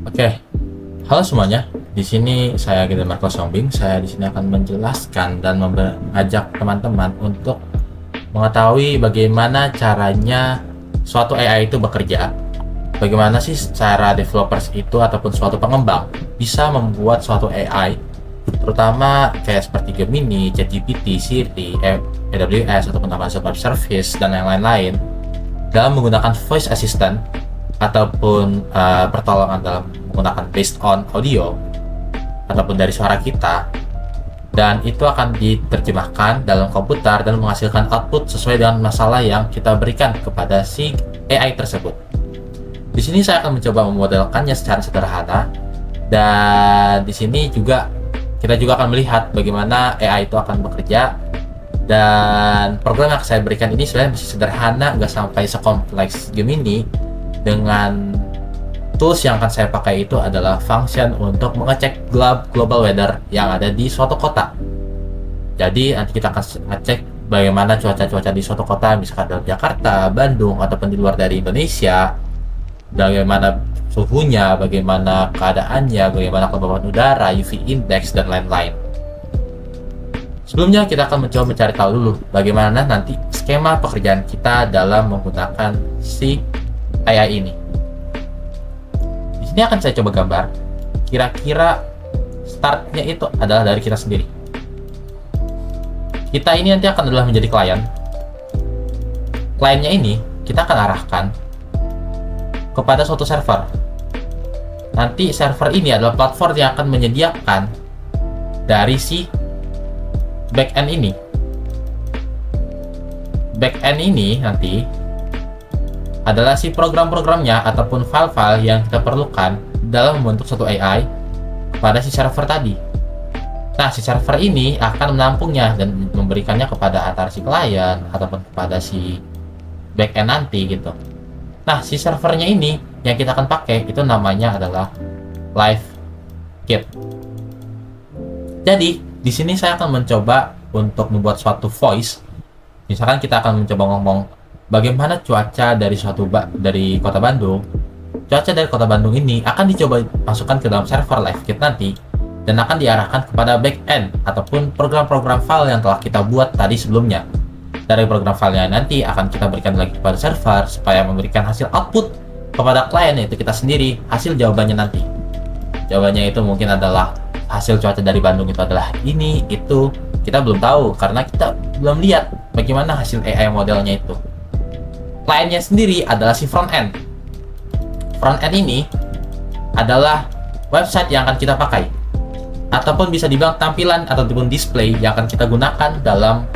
Oke, halo semuanya. Di sini saya Gideon Marco Sombing. Saya di sini akan menjelaskan dan mengajak teman-teman untuk mengetahui bagaimana caranya suatu AI itu bekerja. Bagaimana sih cara developers itu ataupun suatu pengembang bisa membuat suatu AI, terutama kayak seperti Gemini, ChatGPT, Siri, AWS ataupun Amazon Web Service dan yang lain-lain dalam menggunakan voice assistant ataupun pertolongan dalam menggunakan based on audio ataupun dari suara kita, dan itu akan diterjemahkan dalam komputer dan menghasilkan output sesuai dengan masalah yang kita berikan kepada si AI tersebut. Di sini saya akan mencoba memodelkannya secara sederhana, dan di sini juga kita juga akan melihat bagaimana AI itu akan bekerja. Dan program yang saya berikan ini sebenarnya masih sederhana, nggak sampai sekompleks Gemini. Dengan tools yang akan saya pakai itu adalah function untuk mengecek global weather yang ada di suatu kota. Jadi nanti kita akan ngecek bagaimana cuaca-cuaca di suatu kota, misalkan dalam Jakarta, Bandung, ataupun di luar dari Indonesia. Bagaimana suhunya, bagaimana keadaannya, bagaimana kelembapan udara, UV index, dan lain-lain. Sebelumnya kita akan mencoba mencari tahu dulu bagaimana nanti skema pekerjaan kita dalam menggunakan si AI ini. Di sini akan saya coba gambar. Kira-kira startnya itu adalah dari kita sendiri. Kita ini nanti akan adalah menjadi klien. Kliennya ini kita akan arahkan kepada suatu server. Nanti server ini adalah platform yang akan menyediakan dari si backend ini. Backend ini nanti adalah si program-programnya ataupun file-file yang kita perlukan dalam membentuk suatu AI pada si server tadi. Nah, si server ini akan menampungnya dan memberikannya kepada antara si klien ataupun kepada si backend nanti gitu. Nah, si servernya ini yang kita akan pakai itu namanya adalah LiveKit. Jadi, di sini saya akan mencoba untuk membuat suatu voice. Misalkan kita akan mencoba ngomong bagaimana cuaca dari dari kota Bandung. Cuaca dari kota Bandung ini akan dicoba masukkan ke dalam server LiveKit nanti dan akan diarahkan kepada backend ataupun program-program file yang telah kita buat tadi sebelumnya. Dari program filenya nanti akan kita berikan lagi kepada server supaya memberikan hasil output kepada klien, yaitu kita sendiri, hasil jawabannya nanti. Jawabannya itu mungkin adalah hasil cuaca dari Bandung itu adalah ini, itu kita belum tahu karena kita belum lihat bagaimana hasil AI modelnya itu. Kliennya sendiri adalah si front end. Front end ini adalah website yang akan kita pakai, ataupun bisa dibilang tampilan ataupun display yang akan kita gunakan dalam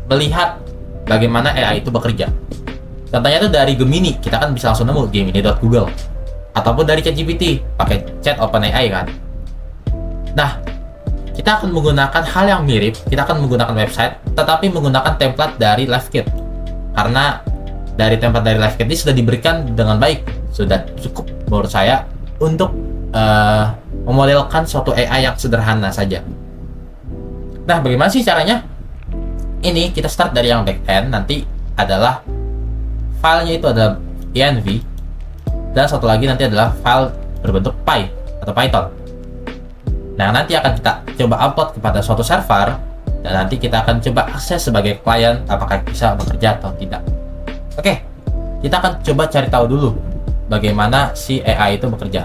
melihat bagaimana AI itu bekerja. Contohnya itu dari Gemini, kita kan bisa langsung nemu gemini.google, ataupun dari ChatGPT pakai chat OpenAI kan. Nah, kita akan menggunakan hal yang mirip, kita akan menggunakan website tetapi menggunakan template dari LiveKit. Karena dari template dari LiveKit ini sudah diberikan dengan baik, sudah cukup menurut saya untuk memodelkan suatu AI yang sederhana saja. Nah, bagaimana sih caranya? Ini kita start dari yang backend, nanti adalah filenya itu adalah env, dan satu lagi nanti adalah file berbentuk Py atau Python. Nah, nanti akan kita coba upload kepada suatu server, dan nanti kita akan coba akses sebagai klien apakah bisa bekerja atau tidak. Oke, kita akan coba cari tahu dulu bagaimana si AI itu bekerja.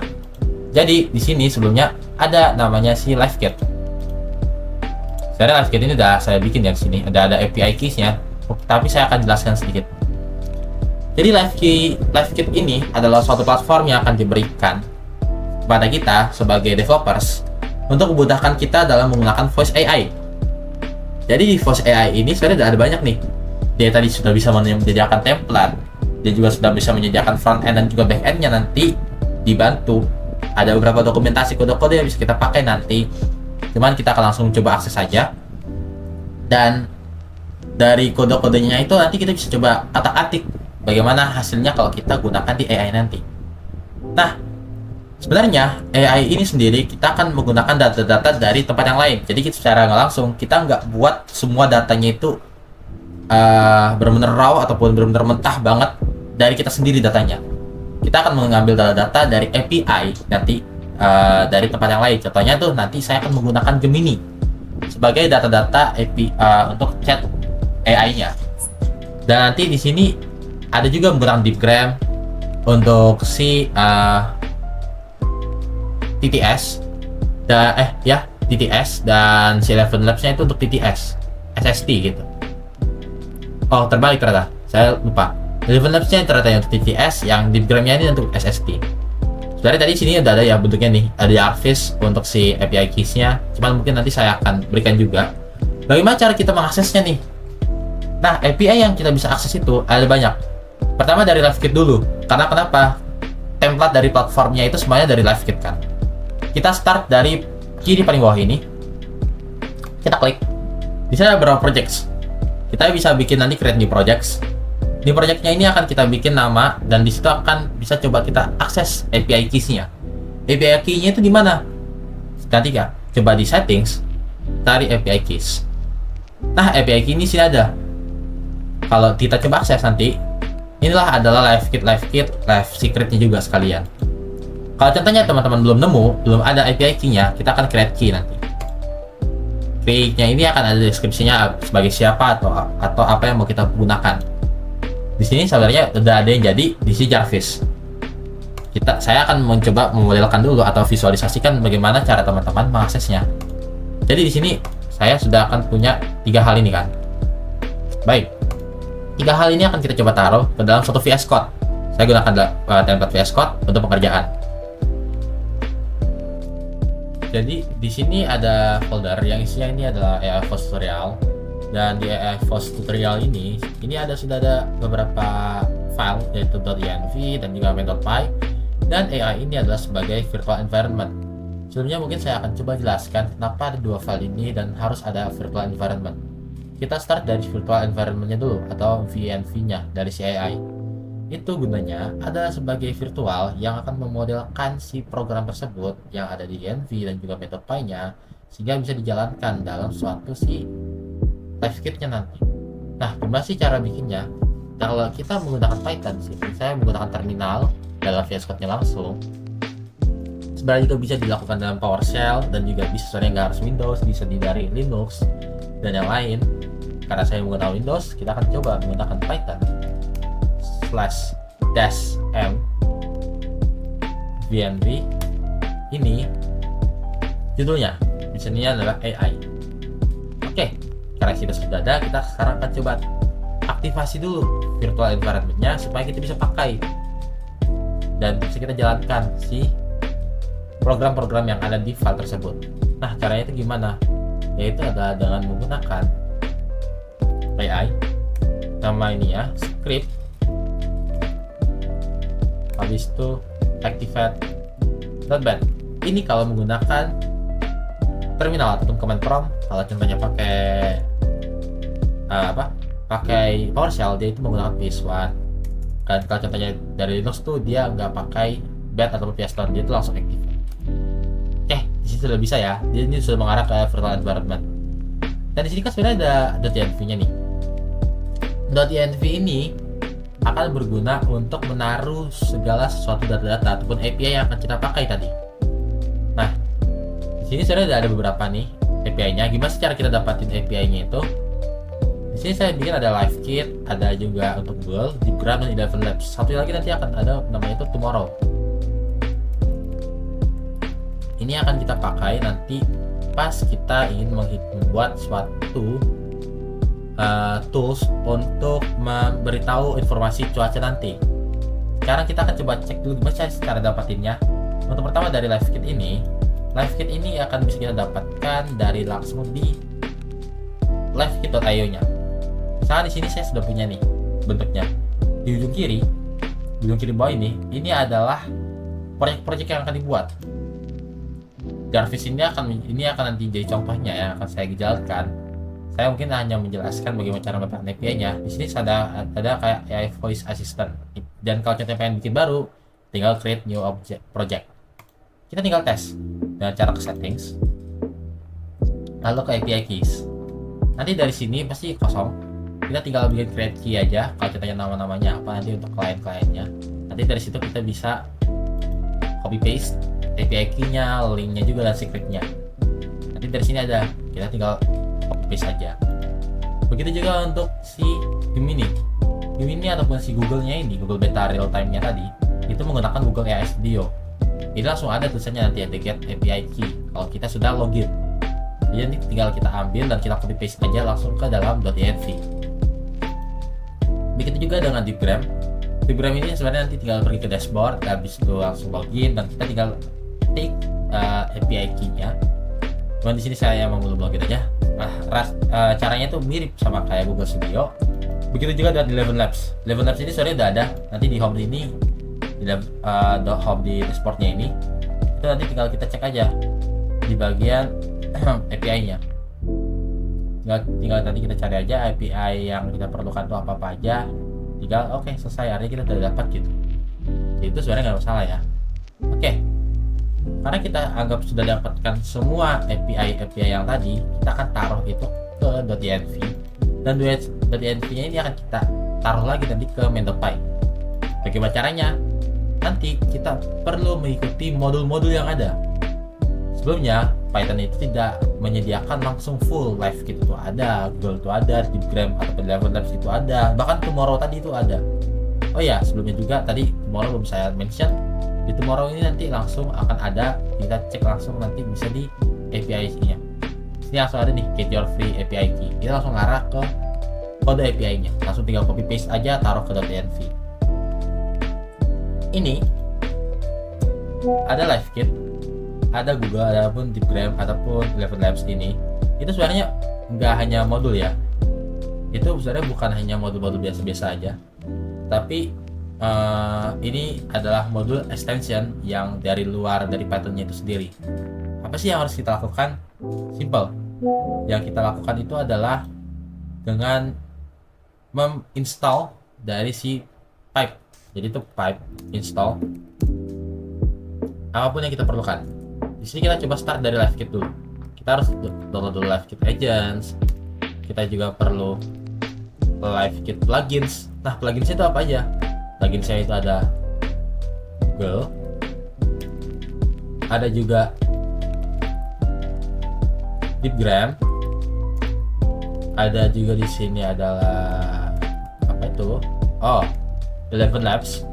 Jadi di sini sebelumnya ada namanya si LiveKit. Sebenarnya LiveKit ini udah saya bikin ya di sini. Ada API keys-nya, tapi saya akan jelaskan sedikit. Jadi LiveKit ini adalah suatu platform yang akan diberikan kepada kita sebagai developers untuk memudahkan kita dalam menggunakan voice AI. Jadi di voice AI ini sebenarnya ada banyak nih. Dia tadi sudah bisa menyediakan template, dia juga sudah bisa menyediakan front end dan juga back end-nya nanti dibantu. Ada beberapa dokumentasi kode-kode yang bisa kita pakai nanti. Cuman kita akan langsung coba akses saja. Dan dari kode-kodenya itu nanti kita bisa coba atik-atik bagaimana hasilnya kalau kita gunakan di AI nanti. Nah, sebenarnya AI ini sendiri kita akan menggunakan data-data dari tempat yang lain. Jadi kita secara nggak langsung kita nggak buat semua datanya itu benar-benar raw ataupun benar-benar mentah banget dari kita sendiri datanya. kita akan mengambil data-data dari API nanti dari tempat yang lain. Contohnya tuh nanti saya akan menggunakan Gemini sebagai data-data API untuk chat AI-nya. Dan nanti di sini ada juga menggunakan DeepGram untuk si TTS TTS, dan si Eleven Labs-nya itu untuk TTS SST gitu. Oh, terbalik ternyata, saya lupa. Eleven Labs-nya ternyata yang untuk TTS, yang DeepGram-nya ini untuk SST. Sebenarnya tadi sini udah ada ya bentuknya nih, ada Jarvis untuk si API keys-nya, cuman mungkin nanti saya akan berikan juga. Bagaimana cara kita mengaksesnya nih? Nah, API yang kita bisa akses itu ada banyak. Pertama dari LiveKit dulu, karena kenapa? Template dari platformnya itu semuanya dari LiveKit kan. Kita start dari kiri paling bawah ini, kita klik. Di sana ada beberapa projects. Kita bisa bikin nanti create new projects. Di projectnya ini akan kita bikin nama, dan di situ akan bisa coba kita akses API keys-nya. API key-nya itu di mana? Nanti ya, coba di settings, cari API keys. Nah, API key ini sini ada. Kalau kita coba akses nanti, inilah adalah LiveKit live secret-nya juga sekalian. Kalau contohnya teman-teman belum ada API key-nya, kita akan create key nanti. Key-nya ini akan ada deskripsinya sebagai siapa atau apa yang mau kita gunakan. Di sini sebenarnya udah ada yang jadi di si Jarvis. Saya akan mencoba memodelkan dulu atau visualisasikan bagaimana cara teman-teman mengaksesnya. Jadi di sini saya sudah akan punya 3 hal ini kan. Baik. 3 hal ini akan kita coba taruh ke dalam suatu VS Code. Saya gunakan template VS Code untuk pekerjaan. Jadi di sini ada folder yang isinya ini adalah AI Force Tutorial, dan di AI Force Tutorial ini sudah ada beberapa file yaitu .env dan juga main.py, dan AI ini adalah sebagai virtual environment. Sebelumnya mungkin saya akan coba jelaskan kenapa ada 2 file ini dan harus ada virtual environment. Kita start dari virtual environment-nya dulu atau VNV-nya dari si AI. Itu gunanya adalah sebagai virtual yang akan memodelkan si program tersebut yang ada di env dan juga main.py-nya sehingga bisa dijalankan dalam suatu si LiveKit-nya nanti. Nah, gimana sih cara bikinnya? Kalau kita menggunakan Python sih, saya menggunakan terminal dalam VS Code-nya langsung. Sebenarnya juga bisa dilakukan dalam PowerShell dan juga bisa sebenarnya nggak harus Windows, bisa dari Linux dan yang lain. Karena saya menggunakan Windows, kita akan coba menggunakan Python /-m vnv. Ini judulnya, di sini adalah AI. Oke, karena kita sudah ada, kita sekarang akan coba aktivasi dulu virtual environment-nya supaya kita bisa pakai dan bisa kita jalankan si program-program yang ada di file tersebut. Nah, caranya itu gimana? Yaitu adalah dengan menggunakan AI, nama ini ya, script, habis itu activate.bat. Ini kalau menggunakan terminal ataupun command prompt. Kalau contohnya pakai PowerShell, dia itu menggunakan PS1. Dan kalau contohnya dari Linux tuh dia nggak pakai bat ataupun PS1, dia itu langsung activate. Oke, di sini sudah bisa ya. Dia ini sudah mengarah ke virtual environment. Dan di sini kan sebenarnya ada .env-nya nih. .env ini akan berguna untuk menaruh segala sesuatu data-data ataupun API yang akan kita pakai tadi. Nah, di sini sebenarnya ada beberapa nih API-nya. Gimana sih cara kita dapatin API-nya itu? Di sini saya bikin ada LiveKit, ada juga untuk Google, DeepGram, dan Eleven Labs. Satu lagi nanti akan ada namanya itu Tomorrow. Ini akan kita pakai nanti pas kita ingin membuat suatu tools untuk memberitahu informasi cuaca nanti. Sekarang kita akan coba cek dulu gimana cara dapatinnya. Untuk pertama dari LiveKit ini akan bisa kita dapatkan dari langsung di livekit.io-nya. Misalnya di sini saya sudah punya nih bentuknya. Di ujung kiri bawah ini adalah proyek-proyek yang akan dibuat. Jarvis ini akan nanti jadi contohnya yang akan saya jalankan. Saya mungkin hanya menjelaskan bagaimana cara mendapatkan API-nya. Di sini ada kayak AI voice assistant. Dan kalau contohnya pengen bikin baru, tinggal create new project. Kita tinggal tes dengan cara ke settings, lalu ke API keys. Nanti dari sini pasti kosong. Kita tinggal bikin create key aja. Kalau contohnya nama-namanya apa nanti untuk klien-kliennya. Nanti Nanti dari situ kita bisa copy paste API key-nya, link-nya juga, dan secret-nya. Nanti dari sini ada, kita tinggal copy paste saja. Begitu juga untuk si Gemini ataupun si Google-nya ini, Google Beta Real Time-nya tadi, itu menggunakan Google AI Studio. Ini langsung ada tulisannya nanti ada get API key kalau kita sudah login. Jadi tinggal kita ambil dan kita copy paste aja langsung ke dalam .env. Begitu juga dengan Deepgram. Deepgram ini sebenarnya nanti tinggal pergi ke dashboard, habis itu langsung login dan kita tinggal take API key-nya. Cuman di sini saya mau belum login aja. Caranya itu mirip sama kayak Google Studio. Begitu juga dengan Eleven Labs. Eleven Labs ini sebenarnya udah ada. Nanti di home ini, di home di dashboardnya ini, itu nanti tinggal kita cek aja di bagian API-nya. Tinggal nanti kita cari aja API yang kita perlukan itu apa aja. Tinggal oke, selesai, artinya kita udah dapat gitu. Jadi itu sebenarnya nggak masalah ya. Oke. Karena kita anggap sudah dapatkan semua API yang tadi, kita akan taruh itu ke .env. Dan .env-nya ini akan kita taruh lagi nanti ke main.py. Bagaimana caranya? Nanti kita perlu mengikuti modul-modul yang ada. Sebelumnya, Python itu tidak menyediakan langsung full live kit itu ada, Google itu ada, Deepgram atau Eleven Labs itu ada, bahkan Tomorrow tadi itu ada. Oh ya, sebelumnya juga tadi Tomorrow belum saya mention. Di Tomorrow ini nanti langsung akan ada, kita cek langsung nanti bisa di API-nya. Ini langsung ada nih, get your free API key. Kita langsung ngarah ke kode API-nya. Langsung tinggal copy paste aja, taruh ke .env. Ini ada live kit, ada Google, ataupun Deepgram, ataupun Eleven Labs ini. Itu sebenarnya nggak hanya modul ya. Itu sebenarnya bukan hanya modul-modul biasa-biasa aja. Tapi ini adalah modul extension yang dari luar dari Python-nya itu sendiri. Apa sih yang harus kita lakukan? Simple. Yang kita lakukan itu adalah dengan menginstall dari si pipe. Jadi itu pipe install apapun yang kita perlukan. Di sini kita coba start dari LiveKit dulu. Kita harus download dulu LiveKit Agents. Kita juga perlu LiveKit plugins. Nah, plugins itu apa aja? Pluginsnya itu ada Google, ada juga Deepgram, ada juga di sini adalah apa itu? Oh, Eleven Labs.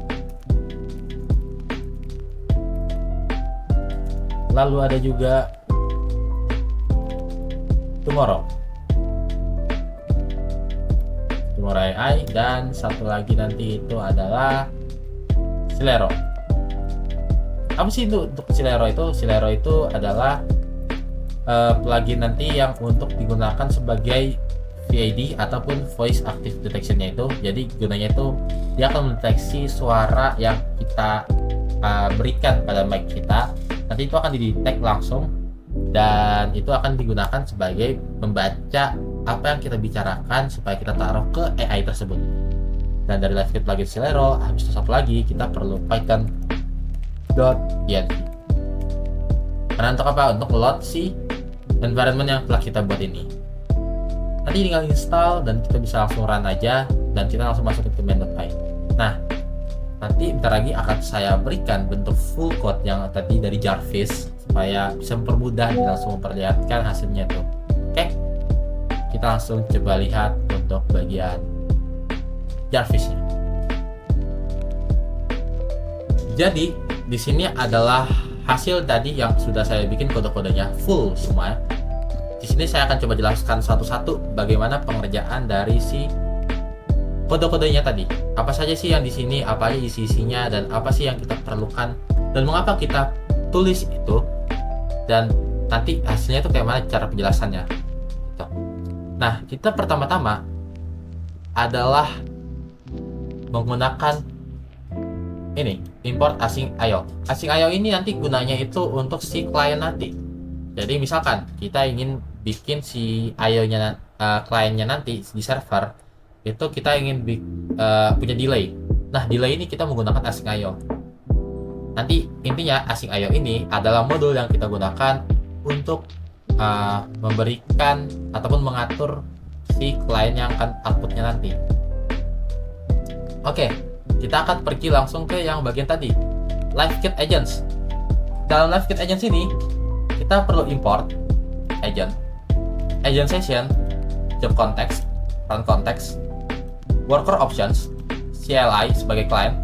Lalu ada juga Tomorrow AI, dan satu lagi nanti itu adalah Celero. Apa sih itu untuk Celero itu? Celero itu adalah plugin nanti yang untuk digunakan sebagai VAD ataupun voice active detection-nya itu. Jadi gunanya itu dia akan mendeteksi suara yang kita berikan pada mic kita. Nanti itu akan didetect langsung dan itu akan digunakan sebagai membaca apa yang kita bicarakan supaya kita taruh ke AI tersebut. Dan dari LiveKit plugin Celero, habis itu satu lagi kita perlu python.env. Karena untuk apa? Untuk load si environment yang telah kita buat ini. Nanti tinggal install dan kita bisa langsung run aja dan kita langsung masukin ke main.py. Nah, nanti bentar lagi akan saya berikan bentuk full code yang tadi dari Jarvis supaya bisa mempermudah dan langsung memperlihatkan hasilnya tuh. Oke, kita langsung coba lihat untuk bagian Jarvisnya. Jadi di sini adalah hasil tadi yang sudah saya bikin kode-kodenya full semua. Di sini saya akan coba jelaskan satu-satu bagaimana pengerjaan dari si kode-kodenya tadi. Apa saja sih yang di sini, apa aja isi-isinya, dan apa sih yang kita perlukan, dan mengapa kita tulis itu, dan nanti hasilnya itu kayak mana cara penjelasannya. Gitu. Nah, kita pertama-tama adalah menggunakan ini, import async IO. Async IO ini nanti gunanya itu untuk si klien nanti. Jadi misalkan kita ingin bikin si IO-nya kliennya nanti di server, itu kita ingin punya delay. Nah, delay ini kita menggunakan async IO. Nanti intinya async IO ini adalah modul yang kita gunakan untuk memberikan ataupun mengatur si klien yang akan outputnya nanti. Oke, kita akan pergi langsung ke yang bagian tadi, LiveKit Agents. Dalam LiveKit Agents ini, kita perlu import agent session, job context, run context, worker options, CLI sebagai client,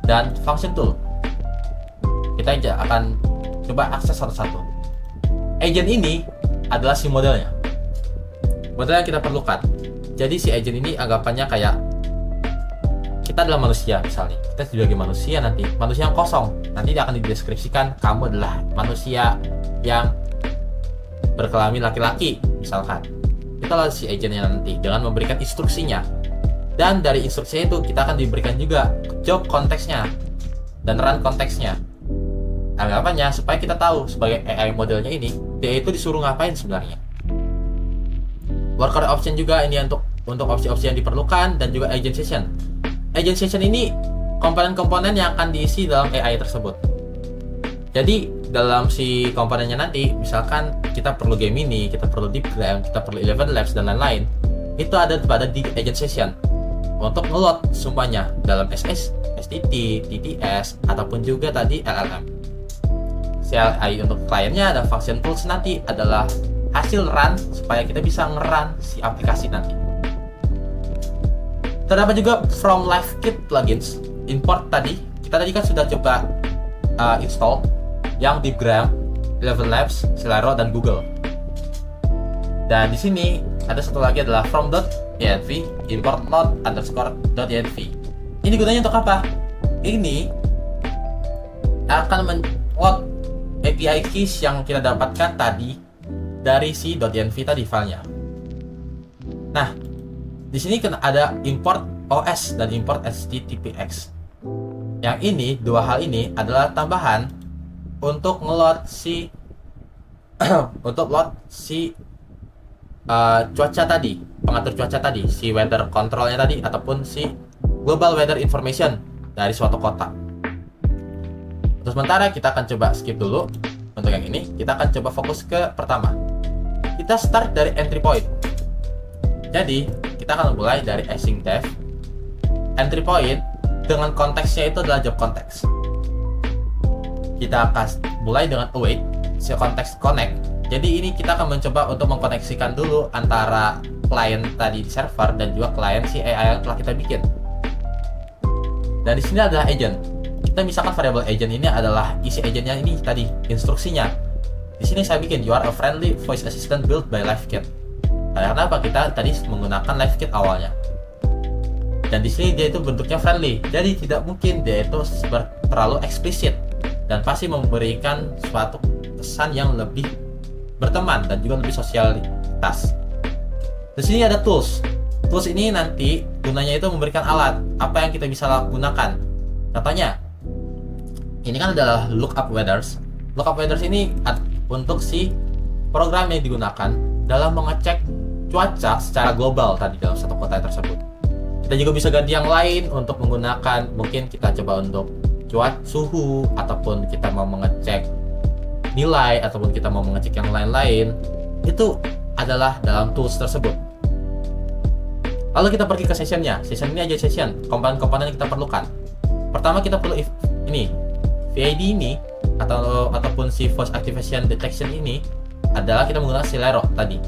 dan function tool. Kita akan coba akses satu-satu. Agent ini adalah si model yang kita perlukan. Jadi si agent ini anggapannya kayak kita adalah manusia misalnya. Kita sebagai manusia nanti, manusia yang kosong. Nanti akan dideskripsikan kamu adalah manusia yang berkelamin laki-laki misalkan. Itulah si agentnya nanti dengan memberikan instruksinya. Dan dari instruksinya itu kita akan diberikan juga job konteksnya dan run konteksnya. Anggapannya supaya kita tahu sebagai AI modelnya ini dia itu disuruh ngapain sebenarnya. Worker option juga ini untuk opsi-opsi yang diperlukan, dan juga agent session. Agent session ini komponen-komponen yang akan diisi dalam AI tersebut. Jadi dalam si komponennya nanti, misalkan kita perlu Gemini, kita perlu DeepGram, kita perlu Eleven Labs dan lain-lain, itu ada pada di agent session untuk ngeload semuanya dalam SS, STT, TTS, ataupun juga tadi LLM. CLI untuk kliennya ada function tools nanti adalah hasil run supaya kita bisa nge-run si aplikasi nanti. Terdapat juga from LiveKit plugins, import tadi. Kita tadi kan sudah coba install yang DeepGram, Eleven Labs, Celero, dan Google. Dan di sini ada satu lagi adalah from.env, import node_.env. Ini gunanya untuk apa? Ini akan men-load API keys yang kita dapatkan tadi dari si .env tadi filenya. Nah, di sini kan ada import OS dan import HTTPX. Yang ini, dua hal ini adalah tambahan untuk ngeload si cuaca tadi, pengatur cuaca tadi, si weather controlnya tadi, ataupun si global weather information dari suatu kota. Untuk sementara kita akan coba skip dulu. Untuk yang ini kita akan coba fokus ke pertama. Kita start dari entry point. Jadi kita akan mulai dari async def. Entry point dengan konteksnya itu adalah job context. Kita akan mulai dengan await si konteks connect. Jadi ini kita akan mencoba untuk mengkoneksikan dulu antara klien tadi di server dan juga klien si AI yang telah kita bikin. Dan di sini adalah agent. Kita misalkan variable agent ini adalah isi agentnya ini tadi, instruksinya. Di sini saya bikin you are a friendly voice assistant built by LiveKit. Karena apa? Kita tadi menggunakan LiveKit awalnya. Dan di sini dia itu bentuknya friendly. Jadi tidak mungkin dia itu terlalu eksplisit dan pasti memberikan suatu kesan yang lebih berteman dan juga lebih sosialitas. Di sini ada tools. Tools ini nanti gunanya itu memberikan alat apa yang kita bisa gunakan. Contohnya, ini kan adalah lookup weathers. Lookup weathers ini untuk si program yang digunakan dalam mengecek cuaca secara global tadi dalam satu kota tersebut. Kita juga bisa ganti yang lain untuk menggunakan, mungkin kita coba untuk cuaca suhu, ataupun kita mau mengecek nilai, ataupun kita mau mengecek yang lain-lain. Itu adalah dalam tools tersebut. Lalu kita pergi ke sessionnya. Session ini aja session, komponen-komponen yang kita perlukan. Pertama kita perlu ini VID ini ataupun si voice activation detection ini adalah kita menggunakan Celero tadi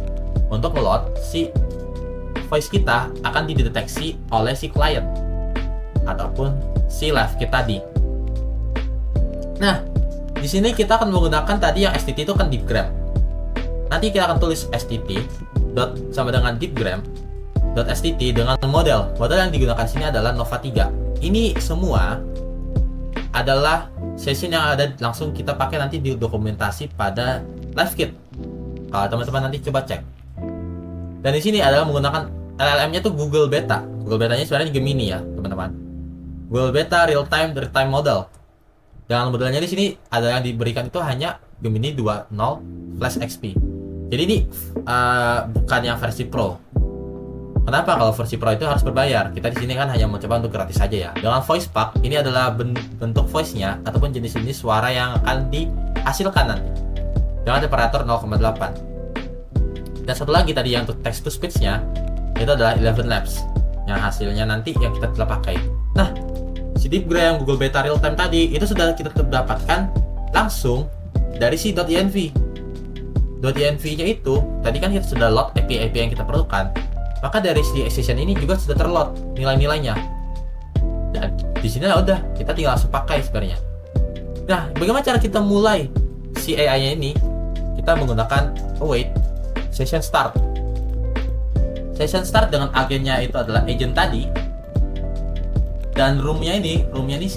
untuk ngeload si voice kita akan dideteksi oleh si client ataupun si LiveKit tadi. Nah, di sini kita akan menggunakan tadi yang STT itu kan DeepGram. Nanti kita akan tulis STT sama dengan DeepGram .STT dengan model yang digunakan sini adalah Nova 3. Ini semua adalah session yang ada langsung kita pakai nanti di dokumentasi pada LiveKit. Kalau teman-teman nanti coba cek. Dan di sini adalah menggunakan LLM-nya tuh Google Beta. Google Beta-nya sebenarnya Gemini ya, teman-teman. Google Beta real time model. Dengan modelnya di sini ada yang diberikan itu hanya Gemini 2.0 Flash XP. Jadi ini bukan yang versi Pro. Kenapa kalau versi Pro itu harus berbayar? Kita di sini kan hanya mencoba untuk gratis saja ya. Dengan Voice Pack ini adalah bentuk voice-nya ataupun jenis-jenis suara yang akan dihasilkan nanti dengan temperatur 0,8. Dan satu lagi tadi yang untuk text to speech-nya itu adalah Eleven Labs yang hasilnya nanti yang kita telah pakai. Nah, Si Deepgram, Google Beta Real Time tadi itu sudah kita dapatkan langsung dari si .env. .env-nya itu tadi kan kita sudah load API yang kita perlukan. Maka dari si session ini juga sudah terload nilai-nilainya. Dan di sini udah kita tinggal langsung pakai sebenarnya. Nah, bagaimana cara kita mulai si AI-nya ini? Kita menggunakan await session start. Session start dengan agennya itu adalah agent tadi. Dan roomnya ini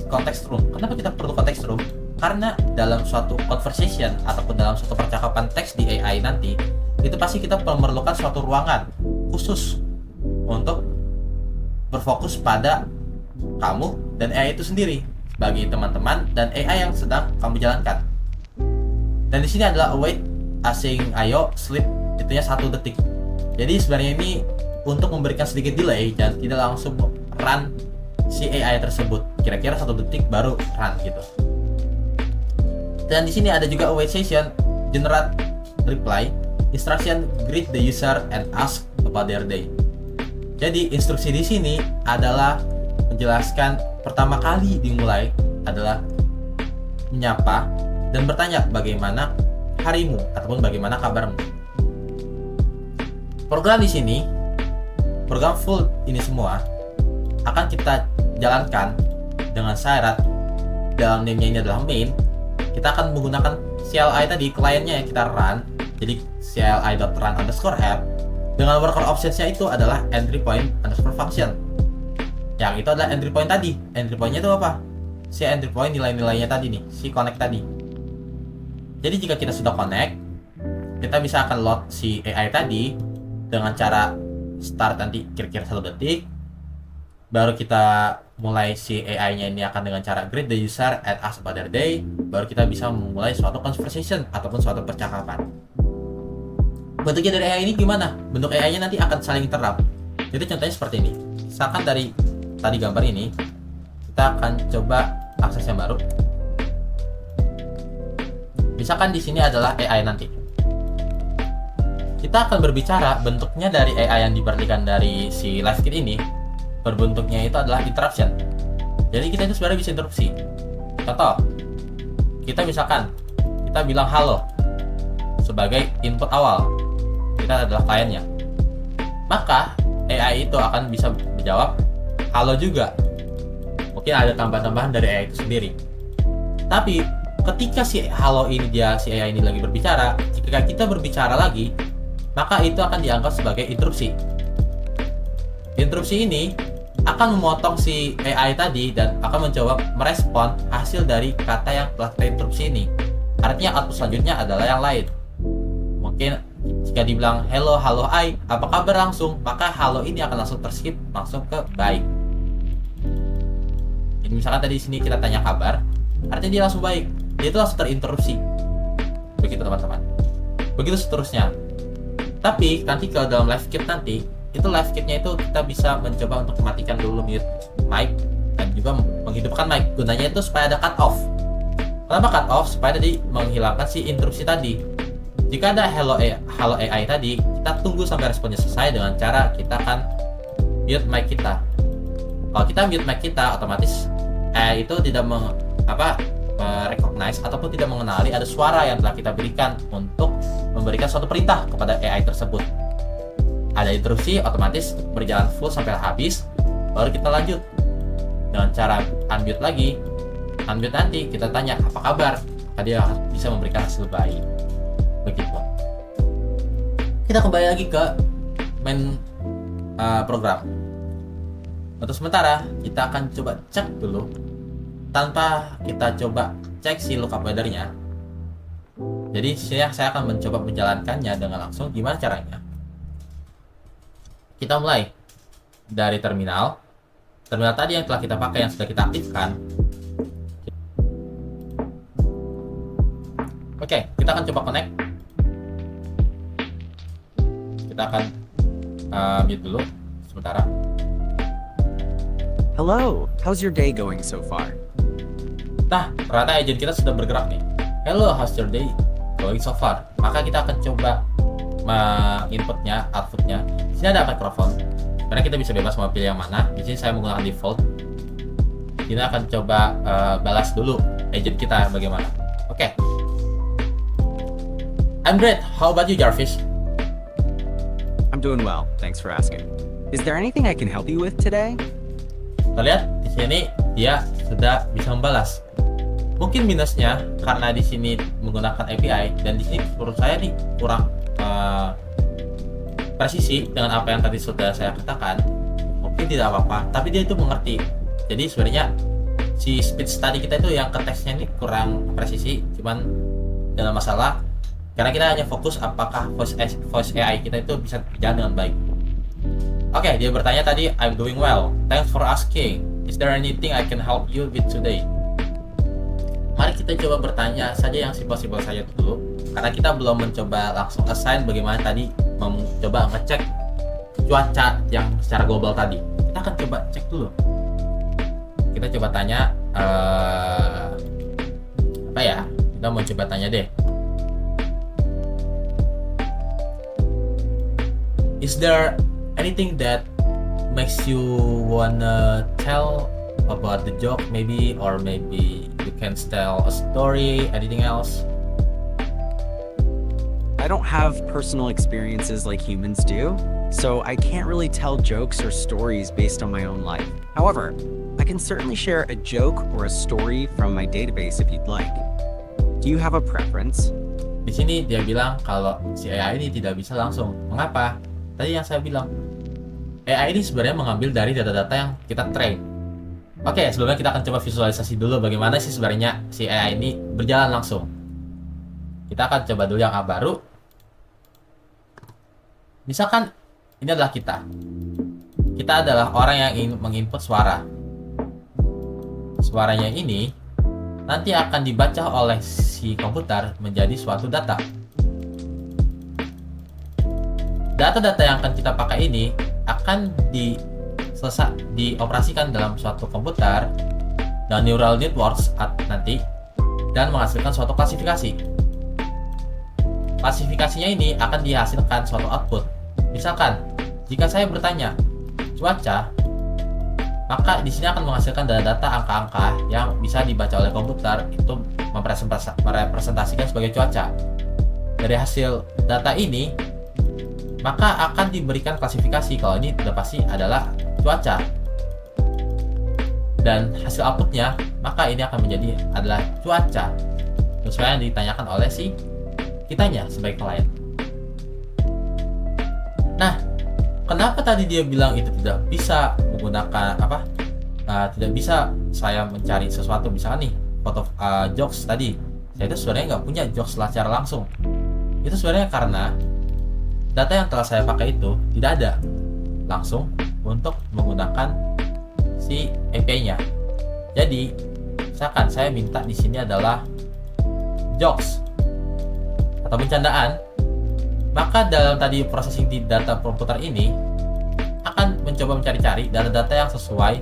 context room. Kenapa kita perlu context room? Karena dalam suatu conversation ataupun dalam suatu percakapan teks di AI nanti, itu pasti kita memerlukan suatu ruangan khusus untuk berfokus pada kamu dan AI itu sendiri sebagai teman-teman dan AI yang sedang kamu jalankan. Dan di sini adalah await async IO sleep, itunya 1 detik. Jadi sebenarnya ini untuk memberikan sedikit delay dan tidak langsung run si AI tersebut. Kira-kira 1 detik baru run gitu. Dan di sini ada juga await session generate reply instruction greet the user and ask about their day. Jadi instruksi di sini adalah menjelaskan pertama kali dimulai adalah menyapa dan bertanya bagaimana harimu ataupun bagaimana kabarmu. Program di sini, program full ini semua akan kita jalankan dengan syarat dalam name-nya ini adalah main. Kita akan menggunakan CLI tadi, kliennya yang kita run, jadi CLI.run_app dengan worker options-nya itu adalah entry point underscore function. Yang itu adalah entry point tadi. Entry point-nya itu apa? Si entry point nilai-nilainya tadi nih, si connect tadi. Jadi jika kita sudah connect, kita bisa akan load si AI tadi dengan cara start nanti kira-kira 1 detik. Baru kita mulai si AI-nya ini akan dengan cara greet the user and ask about their day. Baru kita bisa memulai suatu conversation ataupun suatu percakapan. Bentuknya dari AI ini gimana? Bentuk AI-nya nanti akan saling interrupt. Jadi contohnya seperti ini. Misalkan dari tadi gambar ini, kita akan coba akses yang baru. Misalkan di sini adalah AI nanti. Kita akan berbicara bentuknya dari AI yang diberikan dari si LiveKit ini. Berbentuknya itu adalah interruption. Jadi kita itu sebenarnya bisa interupsi. Contoh, kita misalkan kita bilang halo sebagai input awal. Kita adalah kliennya. Maka AI itu akan bisa menjawab halo juga. Mungkin ada tambahan-tambahan dari AI itu sendiri. Tapi ketika si halo ini si AI ini lagi berbicara, jika kita berbicara lagi, maka itu akan dianggap sebagai interupsi. Interupsi ini akan memotong si AI tadi dan akan mencoba merespon hasil dari kata yang telah kita interupsi ini. Artinya output selanjutnya adalah yang lain. Mungkin jika dibilang hello ai, apa kabar langsung, maka halo ini akan langsung terskip langsung ke baik. Jadi misalkan tadi di sini kita tanya kabar, artinya dia langsung baik. Dia itu langsung terinterupsi. Begitu teman-teman. Begitu seterusnya. Tapi nanti kalau dalam LiveKit nanti itu LiveKit-nya itu kita bisa mencoba untuk mematikan dulu mute mic dan juga menghidupkan mic. Gunanya itu supaya ada cut off. Kenapa cut off? Supaya tadi menghilangkan si interupsi tadi. Jika ada hello AI tadi, kita tunggu sampai responnya selesai dengan cara kita akan mute mic kita. Kalau kita mute mic kita, otomatis AI itu tidak recognize ataupun tidak mengenali ada suara yang telah kita berikan untuk memberikan suatu perintah kepada AI tersebut. Ada interupsi, otomatis berjalan full sampai habis, baru kita lanjut dengan cara unmute lagi. Unmute nanti kita tanya apa kabar, apakah dia bisa memberikan hasil baik. Begitu. Kita kembali lagi ke main program. Untuk sementara kita akan coba cek dulu tanpa kita coba cek si lookup weather-nya. Jadi saya akan mencoba menjalankannya dengan langsung. Gimana caranya? Kita mulai dari terminal tadi yang telah kita pakai, yang sudah kita aktifkan. Oke, kita akan coba connect. Kita akan mute dulu sementara. Hello, how's your day going so far? Nah, ternyata agent kita sudah bergerak nih. Hello, how's your day going so far? Maka kita akan coba inputnya, outputnya. Di sini ada microphone. Karena kita bisa bebas mau pilih yang mana. Di sini saya menggunakan default. kita akan coba balas dulu agent kita bagaimana. Oke. I'm great. How about you, Jarvis? I'm doing well, thanks for asking. Is there anything I can help you with today? Kita lihat di sini dia sudah bisa membalas. Mungkin minusnya karena di sini menggunakan API dan di sini menurut saya nih kurang presisi dengan apa yang tadi sudah saya katakan. Mungkin tidak apa-apa, tapi dia itu mengerti. Jadi sebenarnya si speech tadi kita itu yang ke teksnya ini kurang presisi, cuman dalam masalah karena kita hanya fokus apakah voice AI kita itu bisa berjalan dengan baik. Oke, dia bertanya tadi, I'm doing well. Thanks for asking. Is there anything I can help you with today? Mari kita coba bertanya saja yang simpel-simpel saja dulu, karena kita belum mencoba langsung assign bagaimana tadi mencoba ngecek cuaca yang secara global tadi. Kita akan coba cek dulu. Kita coba tanya apa ya? Kita mau coba tanya deh. Is there anything that makes you wanna tell about the joke maybe, or maybe you can tell a story, anything else? I don't have personal experiences like humans do, so I can't really tell jokes or stories based on my own life. However, I can certainly share a joke or a story from my database if you'd like. Do you have a preference? Di sini dia bilang kalau si AI ini tidak bisa langsung. Mengapa? Tadi yang saya bilang, AI ini sebenarnya mengambil dari data-data yang kita train. Oke, sebelumnya kita akan coba visualisasi dulu bagaimana sih sebenarnya si AI ini berjalan langsung. Kita akan coba dulu yang A baru. Misalkan ini adalah kita. Kita adalah orang yang ingin menginput suara. Suaranya ini nanti akan dibaca oleh si komputer menjadi suatu data. Data-data yang akan kita pakai ini akan dioperasikan dalam suatu komputer dan neural networks nanti dan menghasilkan suatu klasifikasi. Klasifikasinya ini akan dihasilkan suatu output. Misalkan, jika saya bertanya cuaca, maka di sini akan menghasilkan data-data angka-angka yang bisa dibaca oleh komputer itu merepresentasikan sebagai cuaca. Dari hasil data ini, maka akan diberikan klasifikasi kalau ini sudah pasti adalah cuaca. Dan hasil outputnya, maka ini akan menjadi adalah cuaca sesuai yang ditanyakan oleh si kitanya sebagai klien. Nah, kenapa tadi dia bilang itu tidak bisa menggunakan tidak bisa saya mencari sesuatu misalnya nih foto jokes tadi. Saya itu sebenarnya nggak punya jokes secara langsung. Itu sebenarnya karena data yang telah saya pakai itu tidak ada langsung untuk menggunakan si API-nya. Jadi, misalkan saya minta di sini adalah jokes atau bercandaan, maka dalam tadi processing di data komputer ini akan mencoba mencari-cari data-data yang sesuai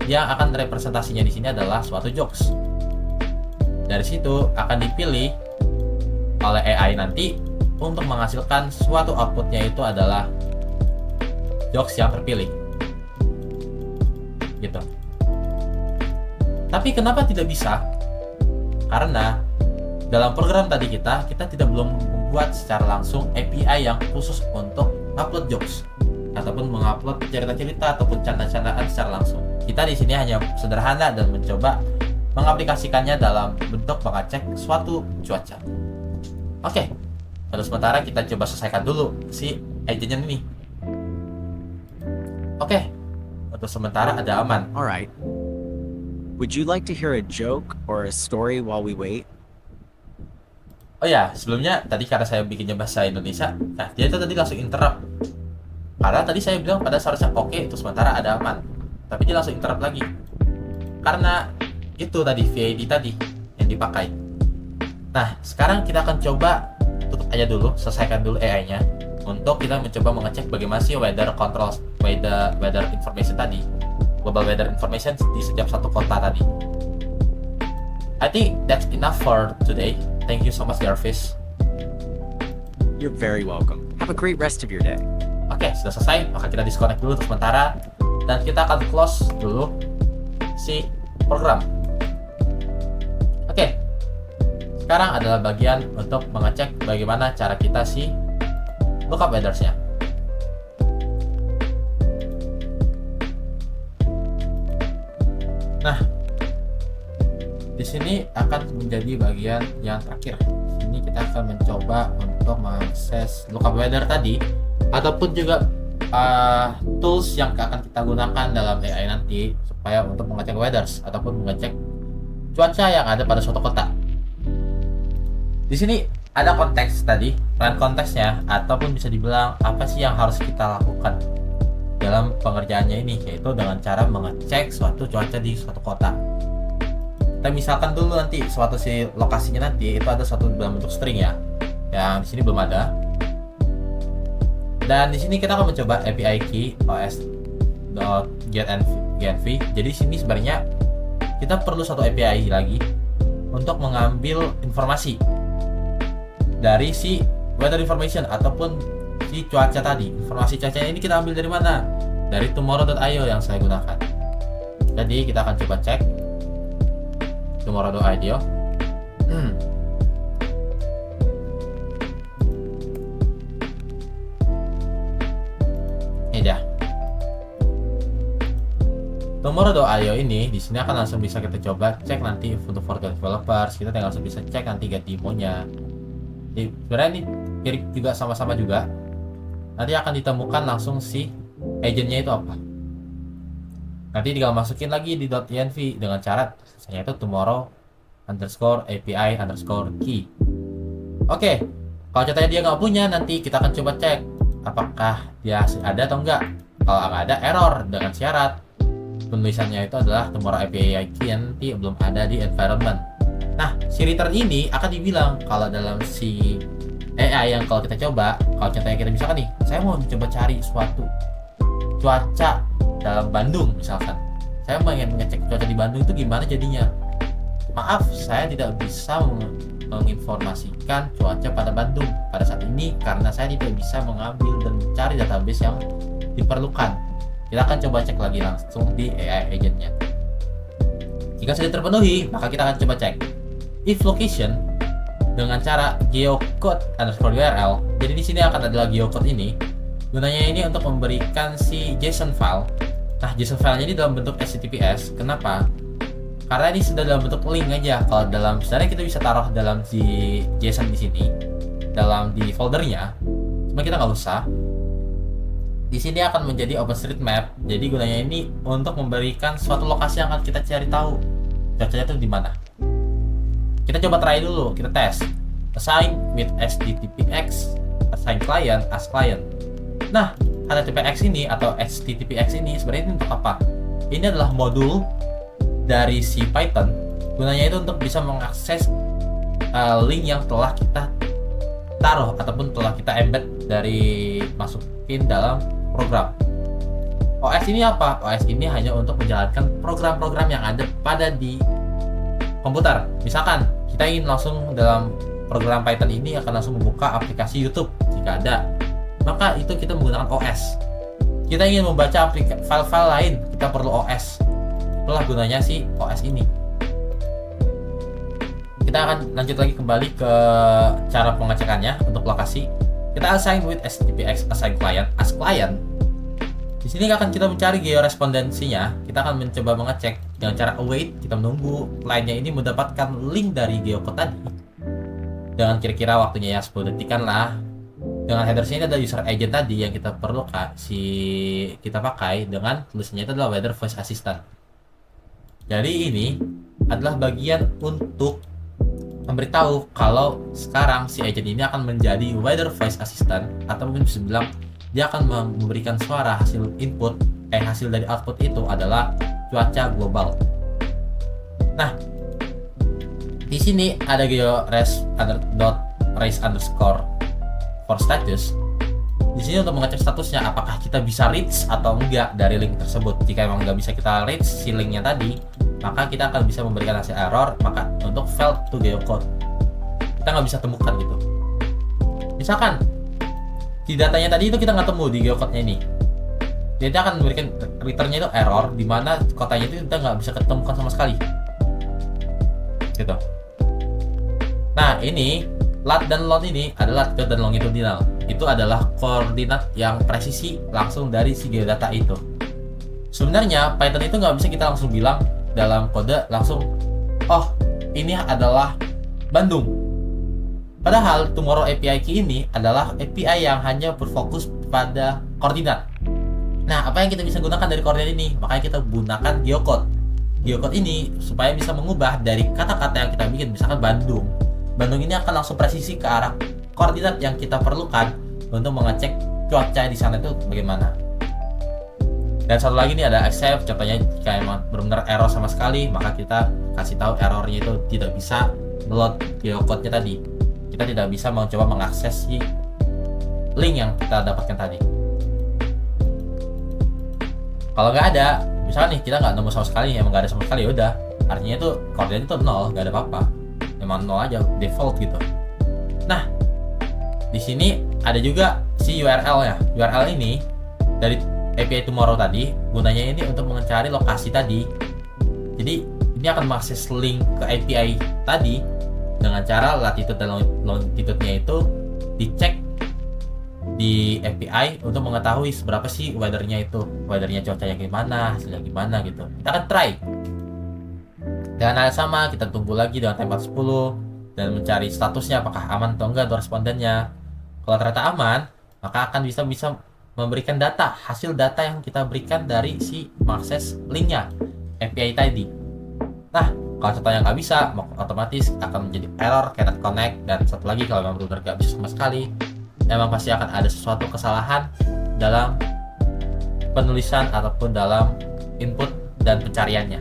yang akan representasinya di sini adalah suatu jokes. Dari situ akan dipilih oleh AI nanti untuk menghasilkan suatu outputnya itu adalah jokes yang terpilih. Gitu. Tapi kenapa tidak bisa? Karena dalam program tadi kita tidak belum membuat secara langsung API yang khusus untuk upload jokes ataupun mengupload cerita-cerita ataupun canda-candaan secara langsung. Kita di sini hanya sederhana dan mencoba mengaplikasikannya dalam bentuk mengecek suatu cuaca. Oke, pada sementara kita coba selesaikan dulu si agentnya ini. Oke, untuk sementara ada aman. Alright. Would you like to hear a joke or a story while we wait? Oh ya, sebelumnya tadi karena saya bikinnya bahasa Indonesia, nah dia itu tadi langsung interrupt. Karena tadi saya bilang pada seharusnya oke, itu sementara ada aman. Tapi dia langsung interrupt lagi. Karena itu tadi VAD tadi yang dipakai. Nah, sekarang kita akan coba tutup aja dulu, selesaikan dulu AI-nya untuk kita mencoba mengecek bagaimana sih weather controls, weather information tadi, global weather information di setiap satu kota tadi. I think that's enough for today. Thank you so much, Jarvis. You're very welcome. Have a great rest of your day. Oke, sudah selesai. Maka kita disconnect dulu untuk sementara dan kita akan close dulu si program. Oke, sekarang adalah bagian untuk mengecek bagaimana cara kita lookup weathers-nya. Nah, di sini akan menjadi bagian yang terakhir. Di sini kita akan mencoba untuk mengakses lookup weather tadi, ataupun juga tools yang akan kita gunakan dalam AI nanti supaya untuk mengecek weathers ataupun mengecek cuaca yang ada pada suatu kota. Di sini ada konteks tadi, run konteksnya, ataupun bisa dibilang apa sih yang harus kita lakukan dalam pengerjaannya ini, yaitu dengan cara mengecek suatu cuaca di suatu kota. Kita misalkan dulu nanti suatu lokasinya nanti itu ada suatu dalam bentuk string ya, yang di sini belum ada. Dan di sini kita akan mencoba API key os.getEnv. Jadi di sini sebenarnya kita perlu satu API lagi untuk mengambil informasi dari weather information ataupun cuaca tadi. Informasi cuacanya ini kita ambil dari mana? Dari tomorrow.io yang saya gunakan. Jadi kita akan coba cek tomorrow.io. Ini dia. Tomorrow.io ini di sini akan langsung bisa kita coba cek nanti untuk for developers. Kita tinggal langsung bisa cek nanti get demonya. Jadi sebenarnya ini mirip juga, sama-sama juga. Nanti akan ditemukan langsung agentnya itu apa. Nanti tinggal masukin lagi di .env dengan cara misalnya itu tomorrow_API_key. Oke, kalau contohnya dia nggak punya, nanti kita akan coba cek apakah dia ada atau enggak. Kalau nggak ada, error dengan syarat penulisannya itu adalah tomorrow API key, nanti belum ada di environment. Nah, return ini akan dibilang kalau dalam AI yang kalau kita coba, kalau contohnya kita misalkan nih, saya mau coba cari suatu cuaca dalam Bandung misalkan. Saya ingin ngecek cuaca di Bandung itu gimana jadinya. Maaf, saya tidak bisa menginformasikan cuaca pada Bandung pada saat ini karena saya tidak bisa mengambil dan mencari database yang diperlukan. Kita akan coba cek lagi langsung di AI agentnya. Jika sudah terpenuhi, maka kita akan coba cek if location dengan cara geocode_url. Jadi di sini akan adalah geocode ini. Gunanya ini untuk memberikan JSON file. Nah, JSON filenya ini dalam bentuk HTTPS. Kenapa? Karena ini sudah dalam bentuk link aja. Kalau sebenarnya kita bisa taruh dalam JSON di sini, di foldernya. Cuma kita nggak usah. Di sini akan menjadi OpenStreetMap. Jadi gunanya ini untuk memberikan suatu lokasi yang akan kita cari tahu cuacanya itu di mana. Kita coba try dulu, kita tes. Assign with HTTPX, assign client as client. Nah, HTTPX ini atau HTTPX ini sebenarnya untuk apa? Ini adalah modul dari Python. Gunanya itu untuk bisa mengakses link yang telah kita taruh ataupun telah kita embed dari masukin dalam program. OS ini apa? OS ini hanya untuk menjalankan program-program yang ada di komputer. Misalkan kita ingin langsung dalam program Python ini akan langsung membuka aplikasi YouTube jika ada, maka itu kita menggunakan OS. Kita ingin membaca file-file lain, kita perlu OS. Itulah gunanya OS ini. Kita akan lanjut lagi kembali ke cara pengecekannya untuk lokasi. Kita assign with HTTPX assign client as client. Di sini akan kita mencari georespondensinya. Kita akan mencoba mengecek dengan cara await. Kita menunggu clientnya ini mendapatkan link dari geocode tadi. Dengan kira-kira waktunya ya 10 detikan lah. Dengan headersnya ini ada user agent tadi yang kita perlu kita pakai dengan tulisannya itu adalah weather voice assistant. Jadi ini adalah bagian untuk memberitahu kalau sekarang agent ini akan menjadi weather voice assistant, atau mungkin bisa bilang dia akan memberikan suara hasil dari output itu adalah cuaca global. Nah, di sini ada raise underscore for status. Di sini untuk mengecek statusnya apakah kita bisa reach atau enggak dari link tersebut. Jika memang nggak bisa kita reach linknya tadi, maka kita akan bisa memberikan hasil error. Maka untuk failed to geocode, kita nggak bisa temukan gitu. Misalkan di datanya tadi itu kita nggak temu di geocode-nya ini. dia akan memberikan returnnya itu error, di mana kotanya itu kita nggak bisa ketemukan sama sekali gitu. Nah ini lat dan long ini adalah latitude dan longitudinal. Itu adalah koordinat yang presisi langsung dari si geodata itu. Sebenarnya Python itu nggak bisa kita langsung bilang dalam kode langsung, oh ini adalah Bandung. Padahal Tomorrow API key ini adalah API yang hanya berfokus pada koordinat. Nah, apa yang kita bisa gunakan dari koordinat ini? Makanya kita gunakan geocode. Geocode ini supaya bisa mengubah dari kata-kata yang kita bikin, misalkan Bandung. Bandung ini akan langsung presisi ke arah koordinat yang kita perlukan untuk mengecek cuaca di sana itu bagaimana. Dan satu lagi nih ada except, contohnya jika emang benar-benar error sama sekali, maka kita kasih tahu errornya itu tidak bisa load geocode-nya tadi. Kita tidak bisa mencoba mengakses si link yang kita dapatkan tadi. Kalau nggak ada, misalnya nih kita nggak nemu sama sekali, emang nggak ada sama sekali, ya udah, artinya itu koordinat itu 0, nggak ada apa-apa, emang 0 aja default gitu. Nah, di sini ada juga si URL ya. URL ini dari API Tomorrow tadi, gunanya ini untuk mencari lokasi tadi. Jadi ini akan mengakses link ke API tadi dengan cara latitude dan longitude-nya itu dicek di API untuk mengetahui seberapa sih weather-nya itu, weather-nya cuacanya gimana, hasilnya gimana gitu. Kita akan try. Dengan hal sama, kita tunggu lagi dengan tempat 10 dan mencari statusnya apakah aman atau enggak untuk respondennya. Kalau ternyata aman, maka akan bisa memberikan data, hasil data yang kita berikan dari si mengakses linknya API tadi. Nah, kalau contohnya nggak bisa, otomatis akan menjadi error cannot connect. Dan satu lagi, kalau memang benar nggak bisa sama sekali, memang pasti akan ada sesuatu kesalahan dalam penulisan ataupun dalam input dan pencariannya.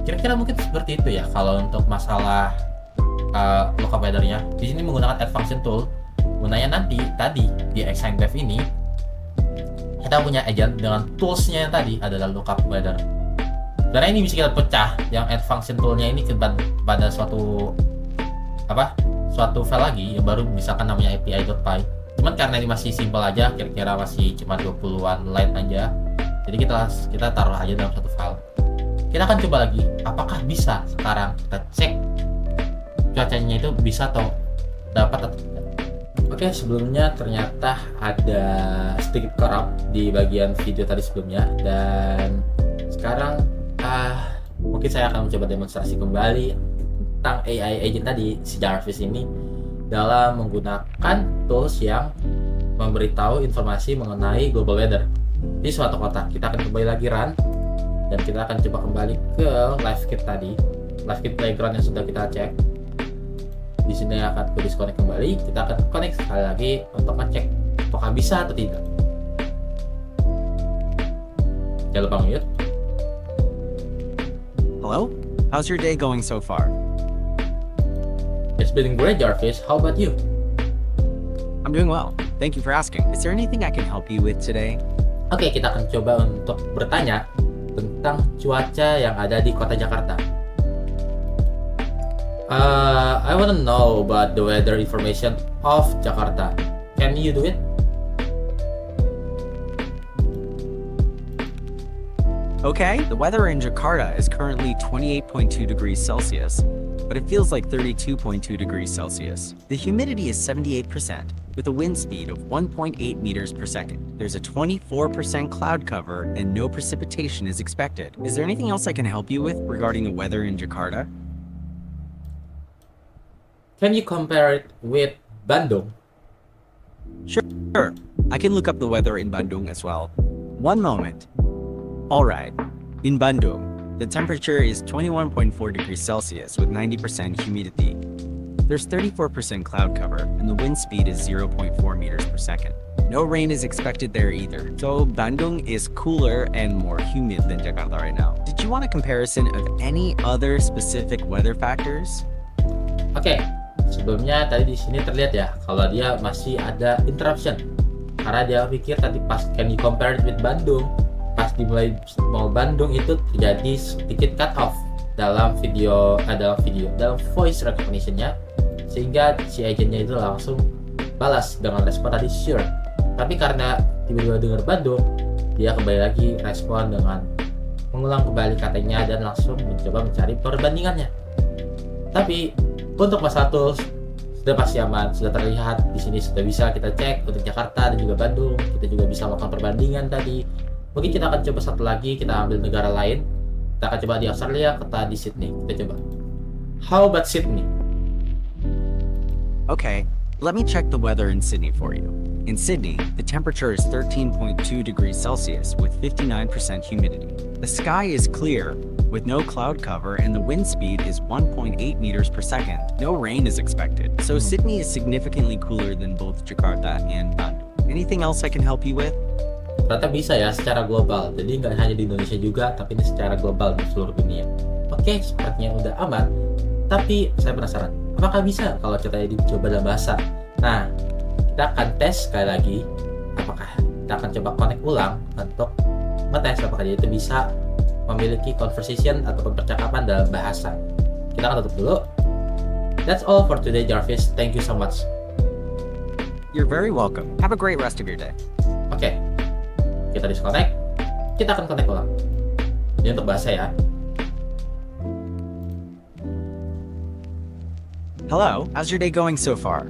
Kira-kira mungkin seperti itu ya kalau untuk masalah lookup weather-nya. Di sini menggunakan add function tool. Gunanya nanti tadi di AssignDev ini kita punya agent dengan tools-nya yang tadi adalah lookup weather. Karena ini bisa kita pecah yang add function tool-nya ini pada suatu file lagi yang baru, misalkan namanya api.py. Cuman karena ini masih simple aja, kira-kira masih cuma 20-an line aja, jadi kita taruh aja dalam satu file. Kita akan coba lagi apakah bisa sekarang kita cek cuacanya itu bisa atau dapat atau tidak. Oke, sebelumnya ternyata ada sedikit korup di bagian video tadi sebelumnya, dan sekarang mungkin saya akan mencoba demonstrasi kembali tentang AI agent tadi, si Jarvis ini, dalam menggunakan tools yang memberitahu informasi mengenai global weather di suatu kota. Kita akan kembali lagi run dan kita akan coba kembali ke LiveKit tadi, LiveKit Playground yang sudah kita cek. Di sini akan ke disconnect kembali, kita akan connect sekali lagi untuk ngecek apakah bisa atau tidak. Jangan lupa mute. Hello? How's your day going so far? It's been great, Jarvis. How about you? I'm doing well. Thank you for asking. Is there anything I can help you with today? Oke, kita akan coba untuk bertanya tentang cuaca yang ada di kota Jakarta. I want to know about the weather information of Jakarta. Can you do it? Okay, the weather in Jakarta is currently 28.2 degrees Celsius, but it feels like 32.2 degrees Celsius. The humidity is 78%, with a wind speed of 1.8 meters per second. There's a 24% cloud cover and no precipitation is expected. Is there anything else I can help you with regarding the weather in Jakarta? Can you compare it with Bandung? Sure, I can look up the weather in Bandung as well. One moment. Alright, in Bandung, the temperature is 21.4 degrees Celsius with 90% humidity. There's 34% cloud cover and the wind speed is 0.4 meters per second. No rain is expected there either, so Bandung is cooler and more humid than Jakarta right now. Did you want a comparison of any other specific weather factors? Oke, sebelumnya tadi di sini terlihat ya kalau dia masih ada interruption karena dia pikir tadi pas can you compare it with Bandung, pas dimulai mau Bandung itu terjadi sedikit cut off dalam dalam voice recognition-nya, sehingga si agentnya itu langsung balas dengan respon tadi sure. Tapi karena tiba-tiba dengar Bandung, dia kembali lagi respon dengan mengulang kembali katanya dan langsung mencoba mencari perbandingannya. Tapi untuk masalah tools sudah pasti aman, sudah terlihat di sini, sudah bisa kita cek untuk Jakarta dan juga Bandung. Kita juga bisa melakukan perbandingan tadi. Mungkin kita akan coba satu lagi, kita ambil negara lain. Kita akan coba di Australia, kota di Sydney. Kita coba. How about Sydney? Okay, let me check the weather in Sydney for you. In Sydney, the temperature is 13.2 degrees Celsius with 59% humidity. The sky is clear with no cloud cover and the wind speed is 1.8 meters per second. No rain is expected, so Sydney is significantly cooler than both Jakarta and Bandung. Anything else I can help you with? Ternyata bisa ya secara global, jadi nggak hanya di Indonesia juga, tapi ini secara global di seluruh dunia. Oke, sepertinya udah aman, tapi saya penasaran, apakah bisa kalau ceritanya dicoba dalam bahasa? Nah, kita akan tes sekali lagi, apakah kita akan coba connect ulang untuk ngetes apakah dia itu bisa memiliki conversation atau percakapan dalam bahasa. Kita akan tutup dulu. That's all for today, Jarvis. Thank you so much. You're very welcome. Have a great rest of your day. Oke, kita disconnect. Kita akan connect ulang. Ini untuk bahasa ya. Hello, how's your day going so far?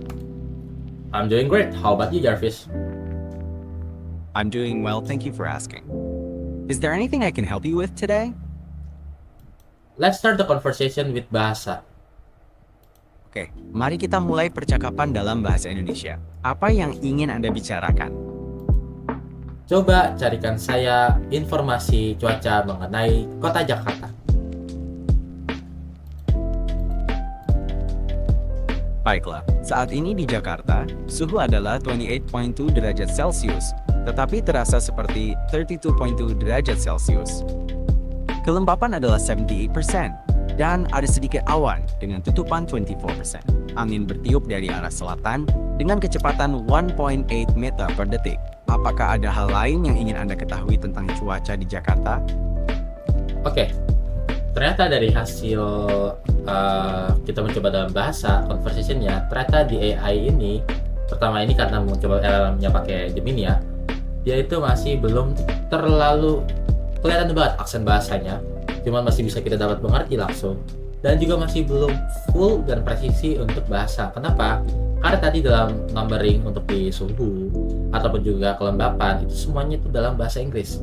I'm doing great. How about you, Jarvis? I'm doing well, thank you for asking. Is there anything I can help you with today? Let's start the conversation with bahasa. Oke, mari kita mulai percakapan dalam bahasa Indonesia. Apa yang ingin Anda bicarakan? Coba carikan saya informasi cuaca mengenai kota Jakarta. Baiklah, saat ini di Jakarta, suhu adalah 28.2 derajat Celcius, tetapi terasa seperti 32.2 derajat Celcius. Kelembapan adalah 78%, dan ada sedikit awan dengan tutupan 24%. Angin bertiup dari arah selatan dengan kecepatan 1.8 meter per detik. Apakah ada hal lain yang ingin Anda ketahui tentang cuaca di Jakarta? Oke, ternyata dari hasil kita mencoba dalam bahasa conversation-nya, ternyata di AI ini, pertama ini karena mencoba LLM-nya pakai Gemini ya, dia itu masih belum terlalu kelihatan banget aksen bahasanya, cuman masih bisa kita dapat mengerti langsung, dan juga masih belum full dan presisi untuk bahasa. Kenapa? Karena tadi dalam numbering untuk di suhu ataupun juga kelembapan itu semuanya itu dalam bahasa Inggris.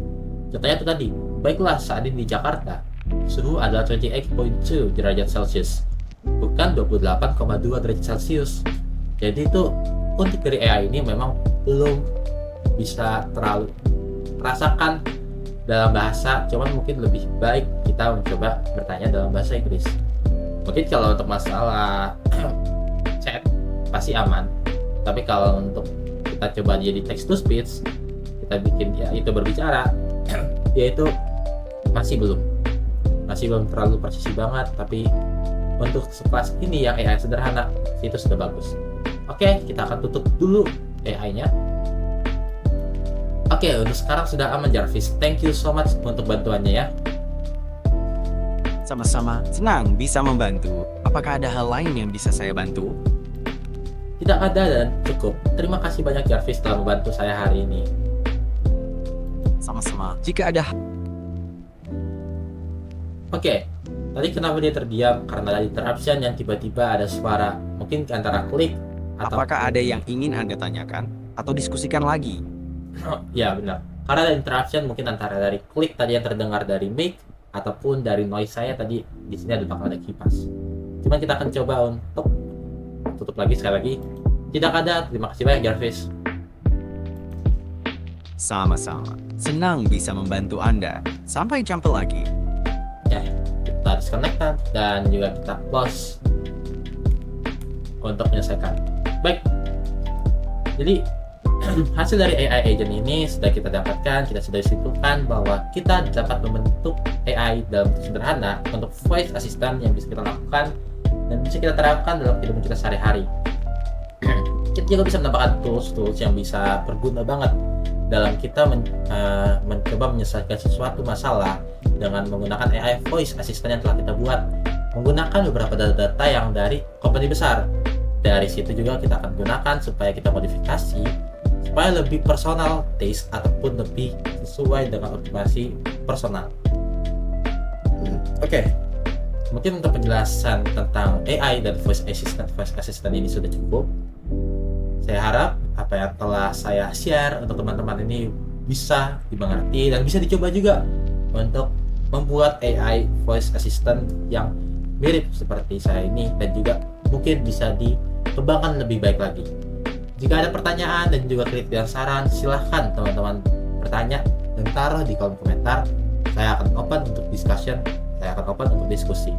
Contohnya itu tadi, baiklah saat ini di Jakarta suhu adalah 28.2 derajat Celcius, bukan 28,2 derajat Celcius. Jadi itu untuk dari AI ini memang belum bisa terlalu rasakan dalam bahasa, cuman mungkin lebih baik kita mencoba bertanya dalam bahasa Inggris. Mungkin kalau untuk masalah chat pasti aman, tapi kalau untuk kita coba jadi text to speech, kita bikin ya itu berbicara, dia itu masih belum terlalu presisi banget. Tapi untuk sekelas ini yang AI sederhana itu sudah bagus. Oke, kita akan tutup dulu AI-nya. Oke, untuk sekarang sudah aman, Jarvis. Thank you so much untuk bantuannya ya. Sama-sama, senang bisa membantu. Apakah ada hal lain yang bisa saya bantu? Tidak ada dan cukup. Terima kasih banyak, Jarvis, telah membantu saya hari ini. Sama-sama. Jika ada Oke, tadi kenapa dia terdiam? Karena ada interruption yang tiba-tiba ada suara, mungkin antara klik atau... apakah ada yang ingin Anda tanyakan atau diskusikan lagi? Ya benar, karena ada interruption mungkin antara dari klik tadi yang terdengar dari mic ataupun dari noise saya tadi. Di sini ada bakal ada kipas. Cuman kita akan coba untuk tutup lagi sekali lagi. Tidak ada. Terima kasih banyak, Jarvis. Sama-sama. Senang bisa membantu Anda. Sampai jumpa lagi. Ya, kita disconnectan dan juga kita close untuk menyelesaikan. Baik. Jadi hasil dari AI agent ini sudah kita dapatkan, kita sudah simpulkan bahwa kita dapat membentuk AI dalam bentuk sederhana untuk voice assistant yang bisa kita lakukan dan bisa kita terapkan dalam kehidupan kita sehari-hari. Kita juga bisa menambahkan tools-tools yang bisa berguna banget dalam kita mencoba menyelesaikan sesuatu masalah dengan menggunakan AI voice assistant yang telah kita buat, menggunakan beberapa data-data yang dari company besar. Dari situ juga kita akan gunakan supaya kita modifikasi supaya lebih personal taste ataupun lebih sesuai dengan optimasi personal. Oke. Mungkin untuk penjelasan tentang AI dan voice assistant ini sudah cukup. Saya harap apa yang telah saya share untuk teman-teman ini bisa dimengerti dan bisa dicoba juga untuk membuat AI voice assistant yang mirip seperti saya ini, dan juga mungkin bisa dikembangkan lebih baik lagi. Jika ada pertanyaan dan juga kritik dan saran, silahkan teman-teman bertanya dan taruh di kolom komentar. Saya akan open untuk discussion, saya akan open untuk diskusi.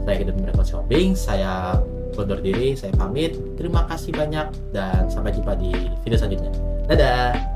Saya Kidon Miracle Shopping, saya undur diri, saya pamit. Terima kasih banyak dan sampai jumpa di video selanjutnya. Dadah!